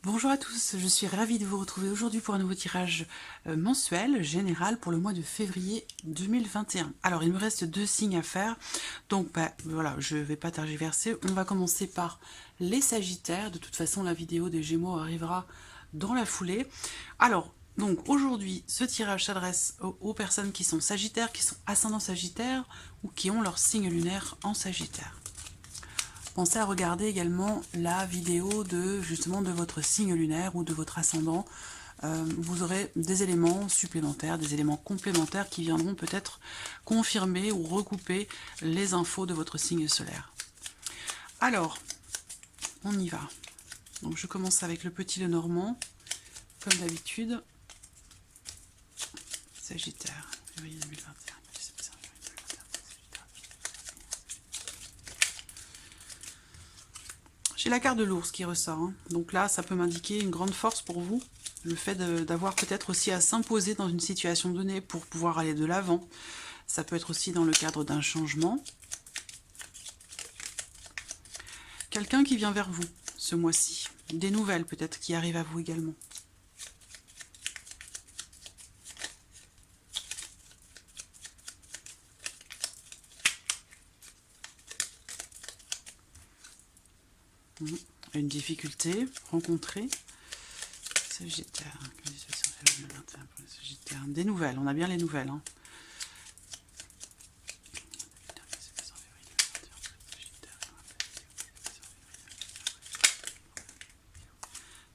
Bonjour à tous, je suis ravie de vous retrouver aujourd'hui pour un nouveau tirage mensuel général pour le mois de février 2021. Alors il me reste 2 signes à faire, donc voilà, je ne vais pas tergiverser. On va commencer par les Sagittaires. De toute façon la vidéo des Gémeaux arrivera dans la foulée. Alors donc aujourd'hui ce tirage s'adresse aux personnes qui sont Sagittaires, qui sont ascendants Sagittaires ou qui ont leur signe lunaire en Sagittaire. Pensez à regarder également la vidéo de justement de votre signe lunaire ou de votre ascendant. Vous aurez des éléments supplémentaires, des éléments complémentaires qui viendront peut-être confirmer ou recouper les infos de votre signe solaire. Alors, on y va. Donc je commence avec le petit Lenormand, comme d'habitude. Sagittaire, février 2021. J'ai la carte de l'ours qui ressort, hein. Donc là, ça peut m'indiquer une grande force pour vous, le fait d'avoir peut-être aussi à s'imposer dans une situation donnée pour pouvoir aller de l'avant. Ça peut être aussi dans le cadre d'un changement. Quelqu'un qui vient vers vous ce mois-ci, des nouvelles peut-être qui arrivent à vous également. Une difficulté rencontrée. Sagittaire. Sagittaire. Des nouvelles, on a bien les nouvelles. Hein.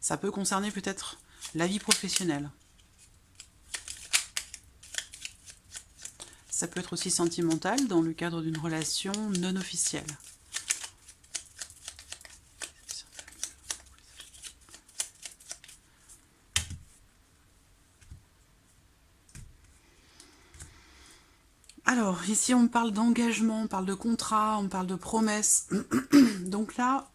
Ça peut concerner peut-être la vie professionnelle. Ça peut être aussi sentimental dans le cadre d'une relation non officielle. Alors, ici, on parle d'engagement, on parle de contrat, on parle de promesse. Donc là,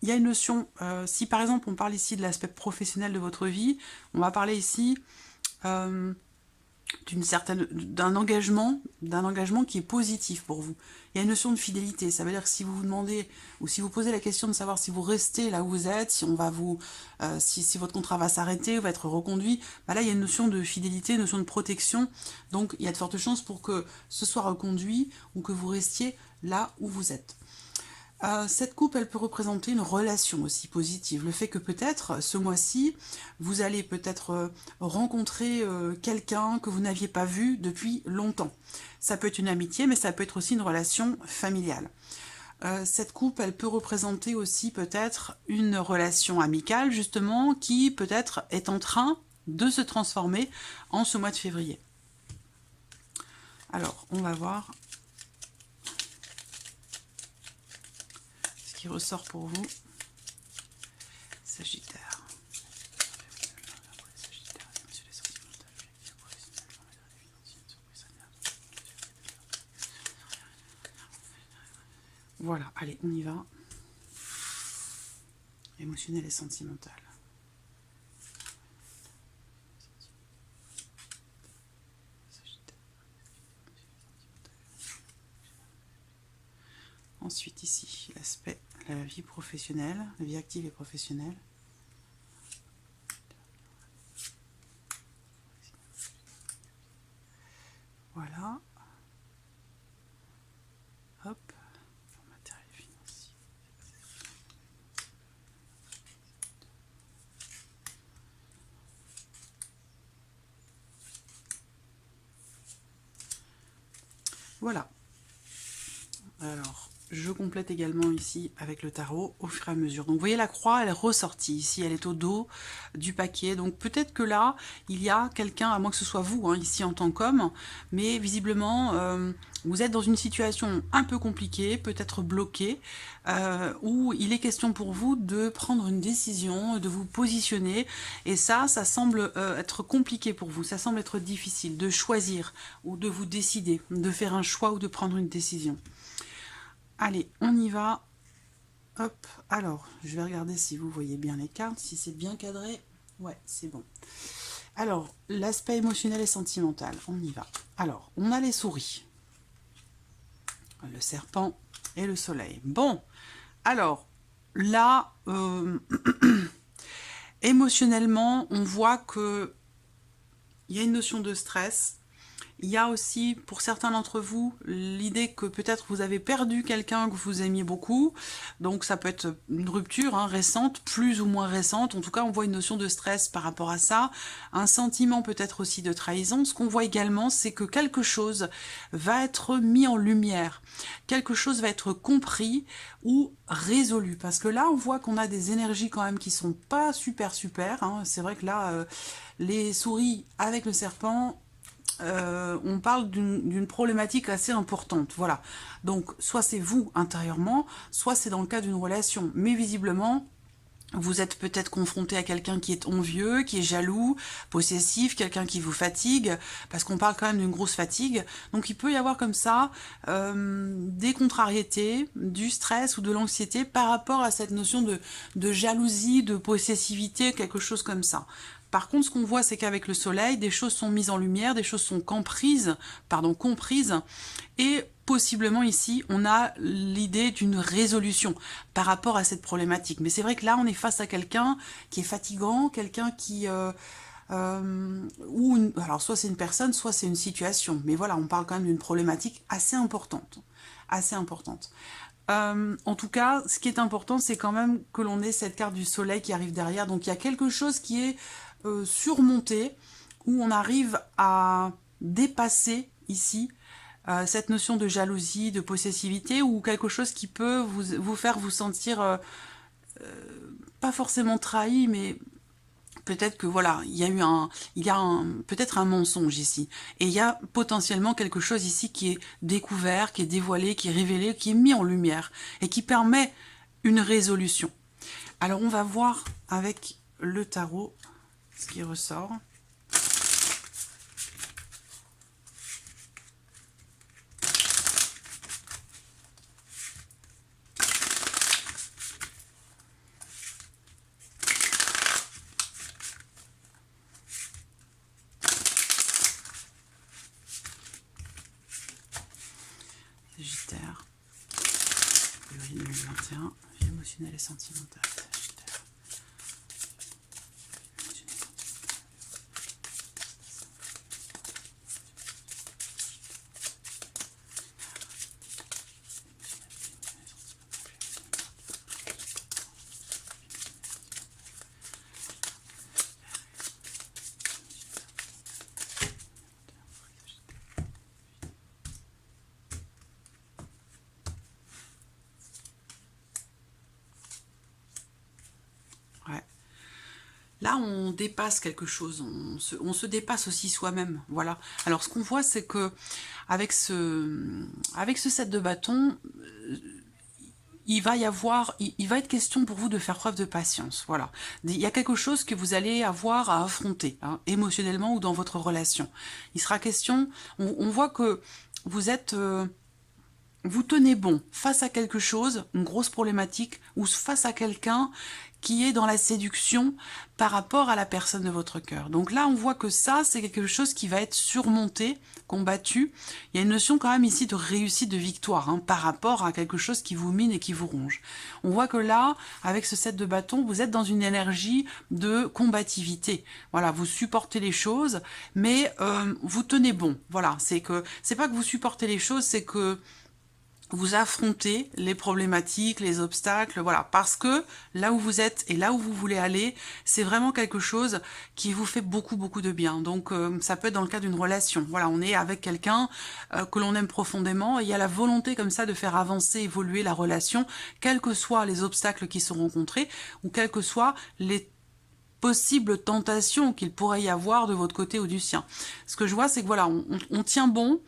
il y a une notion, si par exemple, on parle ici de l'aspect professionnel de votre vie, on va parler ici d'un engagement qui est positif pour vous. Il y a une notion de fidélité, ça veut dire que si vous vous demandez, ou si vous posez la question de savoir si vous restez là où vous êtes, si on va vous, si votre contrat va s'arrêter ou va être reconduit, bah là il y a une notion de fidélité, une notion de protection, donc il y a de fortes chances pour que ce soit reconduit ou que vous restiez là où vous êtes. Cette coupe, elle peut représenter une relation aussi positive. Le fait que peut-être, ce mois-ci, vous allez peut-être rencontrer quelqu'un que vous n'aviez pas vu depuis longtemps. Ça peut être une amitié, mais ça peut être aussi une relation familiale. Cette coupe, elle peut représenter aussi peut-être une relation amicale, justement, qui peut-être est en train de se transformer en ce mois de février. Alors, on va voir qui ressort pour vous. Sagittaire. Voilà, allez, on y va. Émotionnel et sentimental. Ensuite, ici, l'aspect, la vie professionnelle, la vie active et professionnelle. Voilà. Hop. Matériel financier. Voilà. Alors, je complète également ici avec le tarot au fur et à mesure. Donc vous voyez la croix, elle est ressortie ici, elle est au dos du paquet. Donc peut-être que là, il y a quelqu'un, à moins que ce soit vous, hein, ici en tant qu'homme, mais visiblement, vous êtes dans une situation un peu compliquée, peut-être bloquée, où il est question pour vous de prendre une décision, de vous positionner. Et ça semble être compliqué pour vous, ça semble être difficile de choisir ou de vous décider, de faire un choix ou de prendre une décision. Allez, on y va. Hop, alors, je vais regarder si vous voyez bien les cartes, si c'est bien cadré. Ouais, c'est bon. Alors, l'aspect émotionnel et sentimental, on y va. Alors, on a les souris, le serpent et le soleil. Bon, alors, là, Émotionnellement, on voit que il y a une notion de stress. Il y a aussi, pour certains d'entre vous, l'idée que peut-être vous avez perdu quelqu'un que vous aimiez beaucoup. Donc ça peut être une rupture récente, plus ou moins récente. En tout cas, on voit une notion de stress par rapport à ça. Un sentiment peut-être aussi de trahison. Ce qu'on voit également, c'est que quelque chose va être mis en lumière. Quelque chose va être compris ou résolu. Parce que là, on voit qu'on a des énergies quand même qui sont pas super. C'est vrai que là, les souris avec le serpent... on parle d'une problématique assez importante, voilà. Donc, soit c'est vous intérieurement, soit c'est dans le cas d'une relation. Mais visiblement, vous êtes peut-être confronté à quelqu'un qui est envieux, qui est jaloux, possessif, quelqu'un qui vous fatigue, parce qu'on parle quand même d'une grosse fatigue. Donc il peut y avoir comme ça des contrariétés, du stress ou de l'anxiété par rapport à cette notion de jalousie, de possessivité, quelque chose comme ça. Par contre, ce qu'on voit, c'est qu'avec le soleil, des choses sont mises en lumière, des choses sont comprises, et possiblement ici, on a l'idée d'une résolution par rapport à cette problématique. Mais c'est vrai que là, on est face à quelqu'un qui est fatigant, quelqu'un qui... alors, soit c'est une personne, soit c'est une situation. Mais voilà, on parle quand même d'une problématique assez importante. Assez importante. En tout cas, ce qui est important, c'est quand même que l'on ait cette carte du soleil qui arrive derrière. Donc, il y a quelque chose qui est surmonté, où on arrive à dépasser ici cette notion de jalousie, de possessivité, ou quelque chose qui peut vous faire vous sentir pas forcément trahi, mais peut-être que voilà, il y a peut-être un mensonge ici. Et il y a potentiellement quelque chose ici qui est découvert, qui est dévoilé, qui est révélé, qui est mis en lumière et qui permet une résolution. Alors on va voir avec le tarot ce qui ressort. Sagittaire, février 2021, vie émotionnelle et sentimentale. Sagittaire. Ouais. Là, on dépasse quelque chose, on se dépasse aussi soi-même, voilà. Alors, ce qu'on voit, c'est que avec ce 7 de bâton, il va être question pour vous de faire preuve de patience, voilà. Il y a quelque chose que vous allez avoir à affronter, émotionnellement ou dans votre relation. Il sera question, on voit que vous êtes... vous tenez bon face à quelque chose, une grosse problématique, ou face à quelqu'un qui est dans la séduction par rapport à la personne de votre cœur. Donc là, on voit que ça, c'est quelque chose qui va être surmonté, combattu. Il y a une notion quand même ici de réussite, de victoire, par rapport à quelque chose qui vous mine et qui vous ronge. On voit que là, avec ce 7 de bâton, vous êtes dans une énergie de combativité. Voilà, vous supportez les choses, mais vous tenez bon. Voilà, c'est pas que vous supportez les choses, c'est que vous affrontez les problématiques, les obstacles, voilà, parce que là où vous êtes et là où vous voulez aller, c'est vraiment quelque chose qui vous fait beaucoup de bien. Donc ça peut être dans le cas d'une relation. Voilà, on est avec quelqu'un que l'on aime profondément et il y a la volonté comme ça de faire avancer, évoluer la relation, quels que soient les obstacles qui sont rencontrés ou quelles que soient les possibles tentations qu'il pourrait y avoir de votre côté ou du sien. Ce que je vois, c'est que voilà, on tient bon.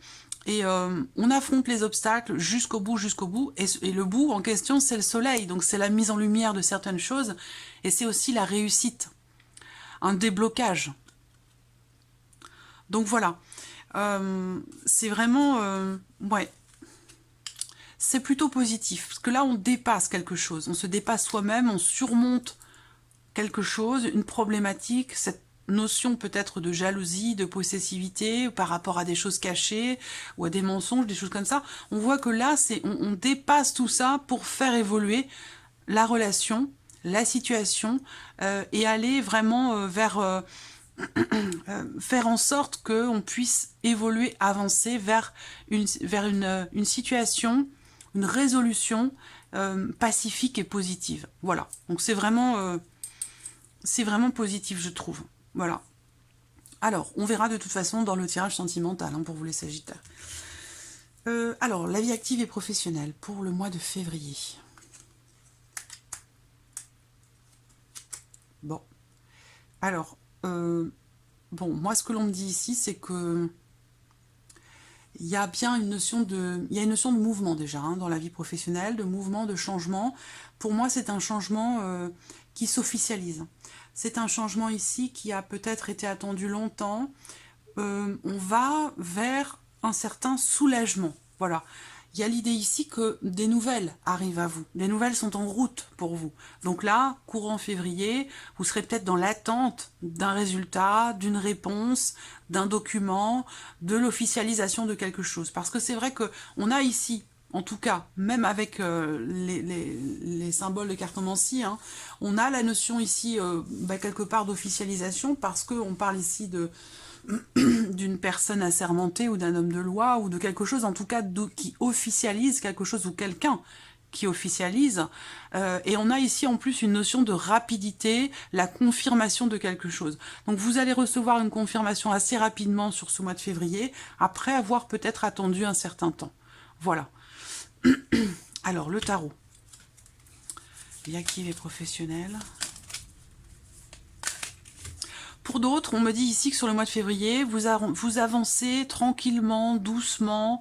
Et on affronte les obstacles jusqu'au bout, et le bout en question, c'est le soleil, donc c'est la mise en lumière de certaines choses, et c'est aussi la réussite, un déblocage. Donc voilà, c'est vraiment, ouais, c'est plutôt positif, parce que là, on dépasse quelque chose, on se dépasse soi-même, on surmonte quelque chose, une problématique, cette notion peut-être de jalousie, de possessivité par rapport à des choses cachées ou à des mensonges, des choses comme ça. On voit que là, on dépasse tout ça pour faire évoluer la relation, la situation et aller vraiment vers... faire en sorte qu'on puisse évoluer, avancer vers une situation, une résolution pacifique et positive. Voilà, donc c'est vraiment positif, je trouve. Voilà. Alors, on verra de toute façon dans le tirage sentimental hein, pour vous les Sagittaires. Alors, la vie active et professionnelle pour le mois de février. Bon. Alors, bon, moi, ce que l'on me dit ici, c'est que il y a bien une notion de... Il y a une notion de mouvement déjà hein, dans la vie professionnelle, de mouvement, de changement. Pour moi, c'est un changement qui s'officialise. C'est un changement ici qui a peut-être été attendu longtemps. On va vers un certain soulagement. Voilà. Il y a l'idée ici que des nouvelles arrivent à vous. Des nouvelles sont en route pour vous. Donc là, courant février, vous serez peut-être dans l'attente d'un résultat, d'une réponse, d'un document, de l'officialisation de quelque chose. Parce que c'est vrai qu'on a ici, en tout cas, même avec les symboles de cartomancie, hein, on a la notion ici, quelque part, d'officialisation, parce qu'on parle ici d'une personne assermentée ou d'un homme de loi ou de quelque chose en tout cas qui officialise quelque chose ou quelqu'un qui officialise et on a ici en plus une notion de rapidité, la confirmation de quelque chose. Donc vous allez recevoir une confirmation assez rapidement sur ce mois de février après avoir peut-être attendu un certain temps. Voilà. Alors le tarot. Vie active et professionnelle. Pour d'autres, on me dit ici que sur le mois de février, vous avancez tranquillement, doucement,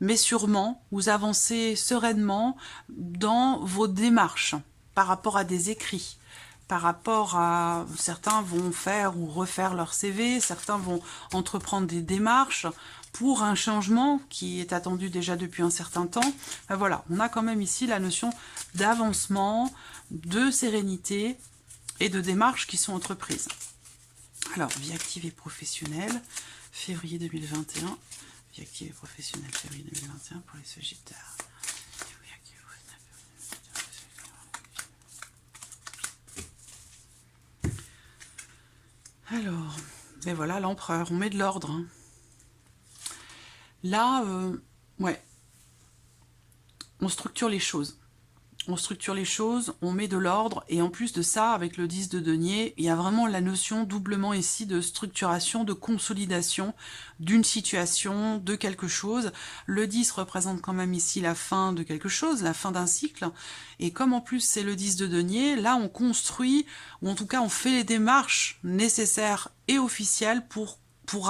mais sûrement, vous avancez sereinement dans vos démarches par rapport à des écrits, par rapport à... Certains vont faire ou refaire leur CV, certains vont entreprendre des démarches pour un changement qui est attendu déjà depuis un certain temps. Voilà, on a quand même ici la notion d'avancement, de sérénité et de démarches qui sont entreprises. Alors, vie active et professionnelle, février 2021. Vie active et professionnelle, février 2021 pour les Sagittaires. Alors, ben voilà, l'empereur, on met de l'ordre. Hein. Là, ouais, on structure les choses. On structure les choses, on met de l'ordre, et en plus de ça, avec le 10 de denier, il y a vraiment la notion doublement ici de structuration, de consolidation d'une situation, de quelque chose. Le 10 représente quand même ici la fin de quelque chose, la fin d'un cycle, et comme en plus c'est le 10 de denier, là on construit, ou en tout cas on fait les démarches nécessaires et officielles pour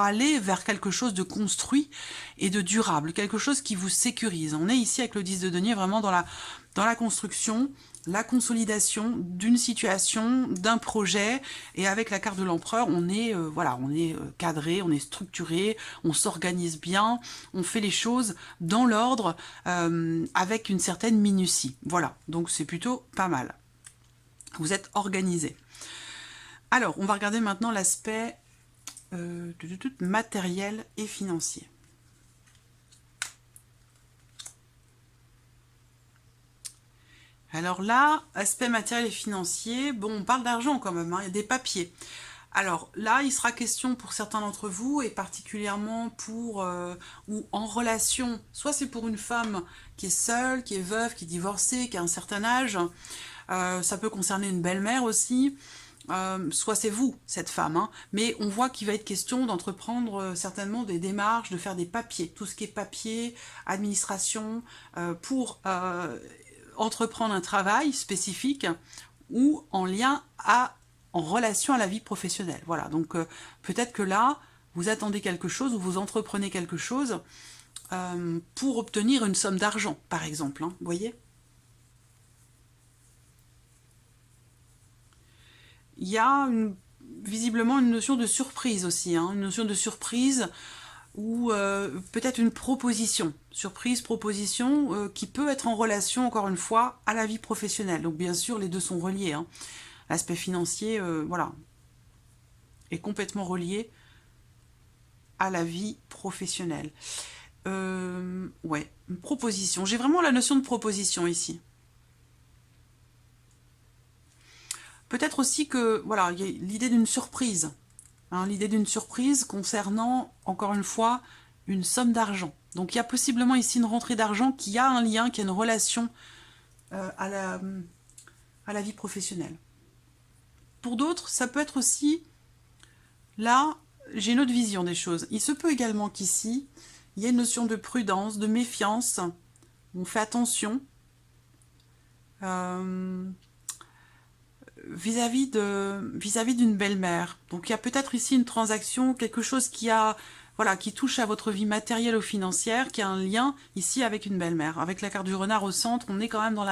aller vers quelque chose de construit et de durable, quelque chose qui vous sécurise. On est ici avec le 10 de denier vraiment dans la construction, la consolidation d'une situation, d'un projet, et avec la carte de l'empereur, on est cadré, on est structuré, on s'organise bien, on fait les choses dans l'ordre, avec une certaine minutie. Voilà, donc c'est plutôt pas mal. Vous êtes organisé. Alors, on va regarder maintenant l'aspect matériel et financier. Alors là, aspect matériel et financier, bon, on parle d'argent quand même, hein, il y a des papiers. Alors là, il sera question pour certains d'entre vous, et particulièrement pour, ou en relation, soit c'est pour une femme qui est seule, qui est veuve, qui est divorcée, qui a un certain âge, ça peut concerner une belle-mère aussi, soit c'est vous, cette femme, hein, mais on voit qu'il va être question d'entreprendre certainement des démarches, de faire des papiers, tout ce qui est papier, administration, pour entreprendre un travail spécifique ou en lien en relation à la vie professionnelle. Voilà, donc peut-être que là, vous attendez quelque chose ou vous entreprenez quelque chose pour obtenir une somme d'argent, par exemple, hein, vous voyez ? Il y a visiblement une notion de surprise aussi, hein, une notion de surprise ou peut-être une proposition, surprise, proposition, qui peut être en relation, encore une fois, à la vie professionnelle. Donc bien sûr, les deux sont reliés. Hein. L'aspect financier, voilà, est complètement relié à la vie professionnelle. Ouais, une proposition. J'ai vraiment la notion de proposition ici. Peut-être aussi que, voilà, il y a l'idée d'une surprise. Hein, l'idée d'une surprise concernant, encore une fois, une somme d'argent. Donc il y a possiblement ici une rentrée d'argent qui a un lien, qui a une relation à la vie professionnelle. Pour d'autres, ça peut être aussi, là, j'ai une autre vision des choses. Il se peut également qu'ici, il y ait une notion de prudence, de méfiance. On fait attention vis-à-vis d'une belle-mère. Donc il y a peut-être ici une transaction, quelque chose qui a, voilà, qui touche à votre vie matérielle ou financière, qui a un lien ici avec une belle-mère. Avec la carte du renard au centre, on est quand même dans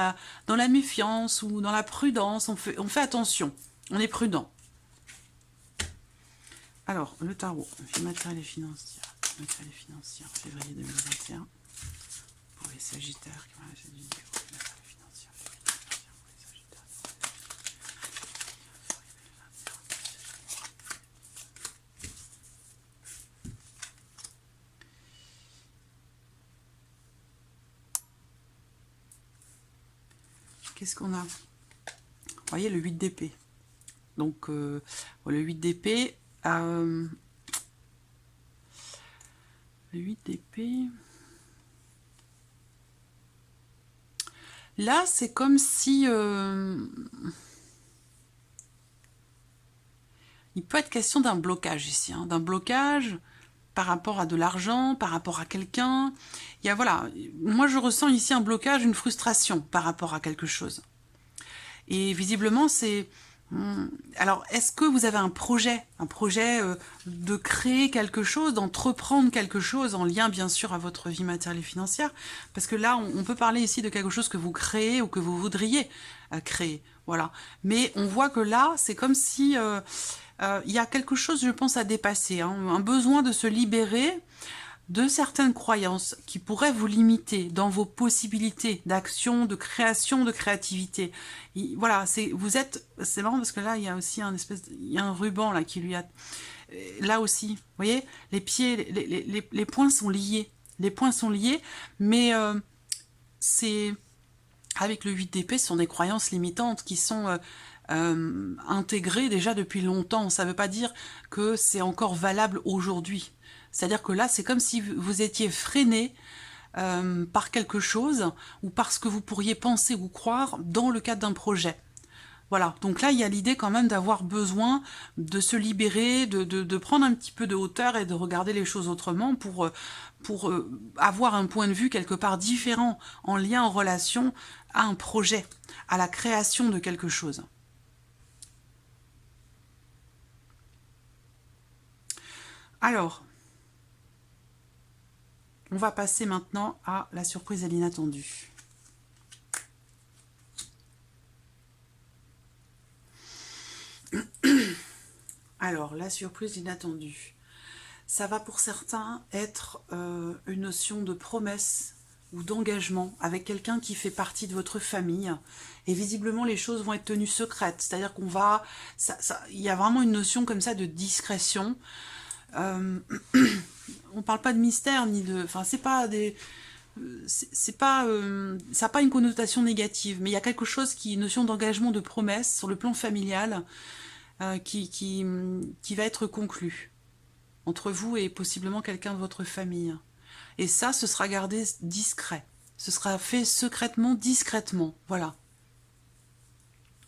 la méfiance ou dans la prudence. On fait attention, on est prudent. Alors, le tarot, vie matérielle et financière. Matérielle et financière, février 2021. Pour les Sagittaires qui vont à cette vidéo. Matérielle et financière, février 2021 pour les Sagittaires. Qu'est-ce qu'on a? Vous voyez le 8 d'épée. Donc, le 8 d'épée... le 8 d'épée... Là, c'est comme si... il peut être question d'un blocage ici, hein, d'un blocage par rapport à de l'argent, par rapport à quelqu'un. Il y a, voilà, moi je ressens ici un blocage, une frustration par rapport à quelque chose. Et visiblement, c'est... Alors, est-ce que vous avez un projet de créer quelque chose, d'entreprendre quelque chose en lien, bien sûr, à votre vie matérielle et financière? Parce que là, on peut parler ici de quelque chose que vous créez ou que vous voudriez créer. Voilà. Mais on voit que là, c'est comme si il y a quelque chose, je pense, à dépasser. Hein, un besoin de se libérer de certaines croyances qui pourraient vous limiter dans vos possibilités d'action, de création, de créativité. Voilà, c'est marrant parce que là, il y a aussi il y a un ruban là qui lui a... Là aussi, vous voyez, les pieds, les points sont liés. Les points sont liés, mais c'est... Avec le 8 d'épée, ce sont des croyances limitantes qui sont... intégrées déjà depuis longtemps. Ça ne veut pas dire que c'est encore valable aujourd'hui. C'est-à-dire que là, c'est comme si vous étiez freiné par quelque chose ou parce que vous pourriez penser ou croire dans le cadre d'un projet. Voilà, donc là, il y a l'idée quand même d'avoir besoin de se libérer, de prendre un petit peu de hauteur et de regarder les choses autrement pour avoir un point de vue quelque part différent, en lien, en relation à un projet, à la création de quelque chose. Alors, on va passer maintenant à la surprise et l'inattendue. Alors, la surprise inattendue. Ça va pour certains être une notion de promesse ou d'engagement avec quelqu'un qui fait partie de votre famille. Et visiblement, les choses vont être tenues secrètes. C'est-à-dire qu'on va... il y a vraiment une notion comme ça de discrétion. On parle pas de mystère ni de... Enfin, c'est pas des... ça n'a pas une connotation négative, mais il y a quelque chose une notion d'engagement, de promesse sur le plan familial qui va être conclu entre vous et possiblement quelqu'un de votre famille. Et ça, ce sera gardé discret. Ce sera fait secrètement, discrètement. Voilà.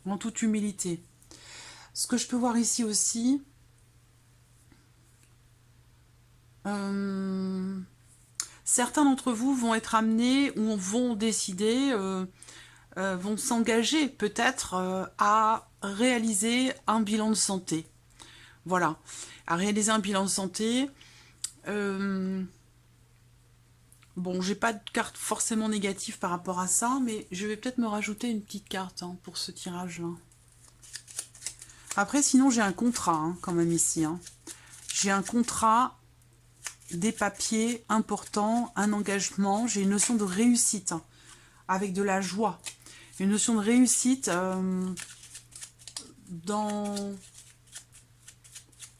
En toute humilité. Ce que je peux voir ici aussi... certains d'entre vous vont être amenés ou vont décider, vont s'engager peut-être à réaliser un bilan de santé. Voilà, à réaliser un bilan de santé. Bon, j'ai pas de carte forcément négative par rapport à ça, mais je vais peut-être me rajouter une petite carte hein, pour ce tirage-là. Après, sinon, j'ai un contrat hein, quand même ici. Hein. J'ai un contrat... des papiers importants, un engagement, j'ai une notion de réussite, hein, avec de la joie. Une notion de réussite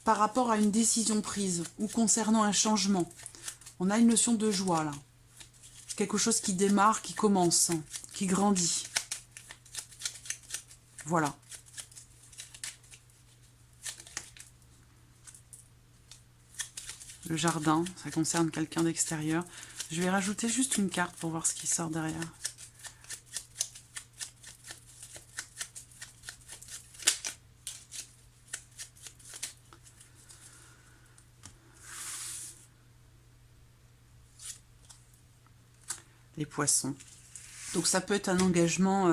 par rapport à une décision prise ou concernant un changement. On a une notion de joie, là. Quelque chose qui démarre, qui commence, hein, qui grandit. Voilà. Le jardin, ça concerne quelqu'un d'extérieur. Je vais rajouter juste une carte pour voir ce qui sort derrière. Les poissons. Donc ça peut être un engagement...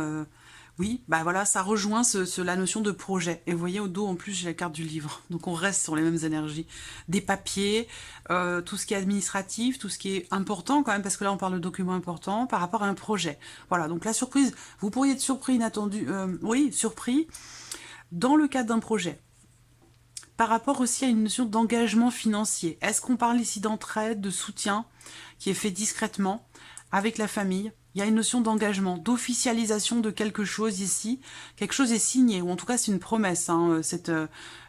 oui, bah voilà, ça rejoint la notion de projet. Et vous voyez, au dos, en plus, j'ai la carte du livre. Donc on reste sur les mêmes énergies. Des papiers, tout ce qui est administratif, tout ce qui est important quand même, parce que là, on parle de documents importants par rapport à un projet. Voilà, donc la surprise, vous pourriez être surpris, inattendu, oui, surpris, dans le cadre d'un projet. Par rapport aussi à une notion d'engagement financier. Est-ce qu'on parle ici d'entraide, de soutien, qui est fait discrètement, avec la famille? Il y a une notion d'engagement, d'officialisation de quelque chose ici. Quelque chose est signé, ou en tout cas c'est une promesse. Hein,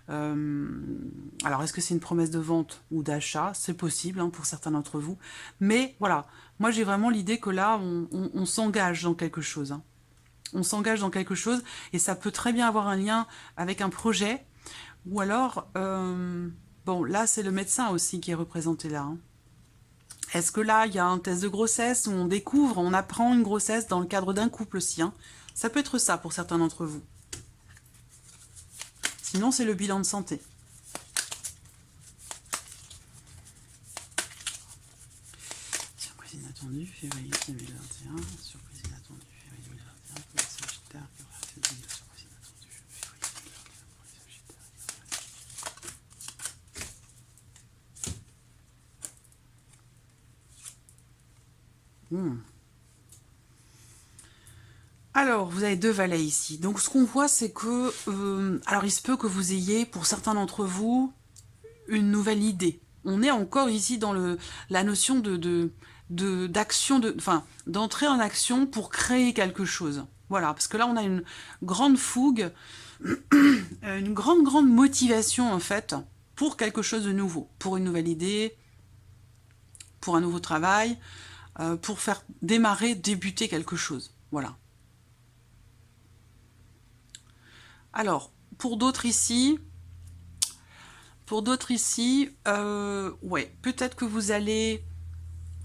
alors est-ce que c'est une promesse de vente ou d'achat? C'est possible hein, pour certains d'entre vous. Mais voilà, moi j'ai vraiment l'idée que là, on s'engage dans quelque chose. Hein. On s'engage dans quelque chose et ça peut très bien avoir un lien avec un projet. Ou alors, bon là c'est le médecin aussi qui est représenté là. Hein. Est-ce que là, il y a un test de grossesse où on découvre, on apprend une grossesse dans le cadre d'un couple aussi hein. Ça peut être ça pour certains d'entre vous. Sinon, c'est le bilan de santé. Surprise inattendue, février 2021. Surprise inattendue, février 2021. Pour les Sagittaires, qui aura fait une surprise inattendue, février 2021 pour les Sagittaires. Alors, vous avez deux valets ici. Donc, ce qu'on voit, c'est que... alors, il se peut que vous ayez, pour certains d'entre vous, une nouvelle idée. On est encore ici dans la notion d'action, enfin, d'entrer en action pour créer quelque chose. Voilà, parce que là, on a une grande fougue, une grande motivation, en fait, pour quelque chose de nouveau, pour une nouvelle idée, pour un nouveau travail, pour faire débuter quelque chose. Voilà. Alors, pour d'autres ici, ouais, peut-être que vous allez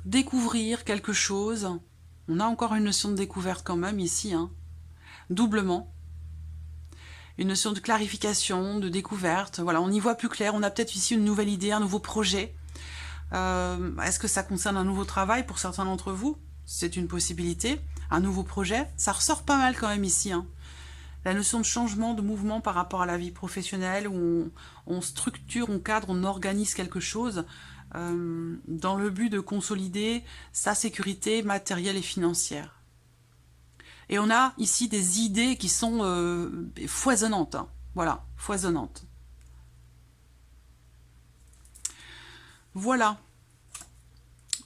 découvrir quelque chose. On a encore une notion de découverte quand même ici, hein, doublement. Une notion de clarification, de découverte. Voilà, on y voit plus clair. On a peut-être ici une nouvelle idée, un nouveau projet. Est-ce que ça concerne un nouveau travail pour certains d'entre vous? C'est une possibilité. Un nouveau projet. Ça ressort pas mal quand même ici, hein. La notion de changement, de mouvement par rapport à la vie professionnelle, où on structure, on cadre, on organise quelque chose dans le but de consolider sa sécurité matérielle et financière. Et on a ici des idées qui sont foisonnantes. Hein. Voilà, foisonnantes. Voilà.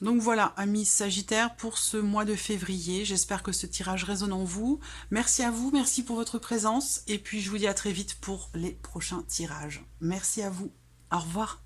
Donc voilà, amis Sagittaires, pour ce mois de février. J'espère que ce tirage résonne en vous. Merci à vous, merci pour votre présence. Et puis je vous dis à très vite pour les prochains tirages. Merci à vous. Au revoir.